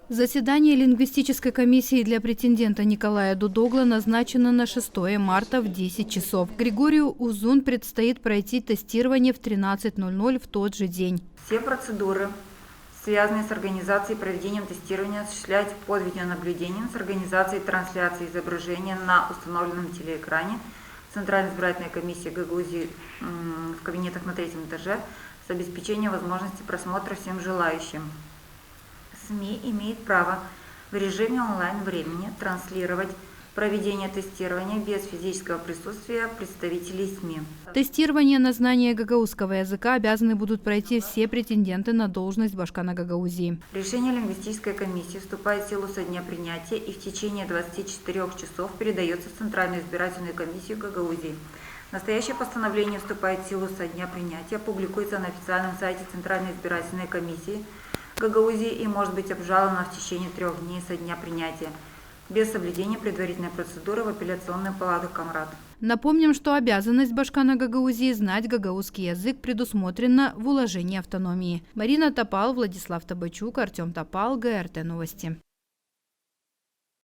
Заседание лингвистической комиссии для претендента Николая Дудогла назначено на 6 марта в 10 часов. Григорию Узун предстоит пройти тестирование в 13:00 в тот же день. Все процедуры, связанные с организацией и проведением тестирования, осуществлять под видеонаблюдением с организацией трансляции изображения на установленном телеэкране Центральной избирательной комиссии ГГУЗИ в кабинетах на 3-м этаже с обеспечением возможности просмотра всем желающим. СМИ имеет право в режиме онлайн-времени транслировать проведение тестирования без физического присутствия представителей СМИ. Тестирование на знание гагаузского языка обязаны будут пройти все претенденты на должность башкана Гагаузии. Решение лингвистической комиссии вступает в силу со дня принятия и в течение 24 часов передается в Центральную избирательную комиссию Гагаузии. Настоящее постановление вступает в силу со дня принятия, публикуется на официальном сайте Центральной избирательной комиссии Гагаузии и может быть обжаловано в течение 3 дней со дня принятия, без соблюдения предварительной процедуры в апелляционную палату Камрад. Напомним, что обязанность башкана Гагаузии знать гагаузский язык предусмотрена в уложении автономии. Марина Топал, Владислав Табачук, Артем Топал, ГРТ Новости.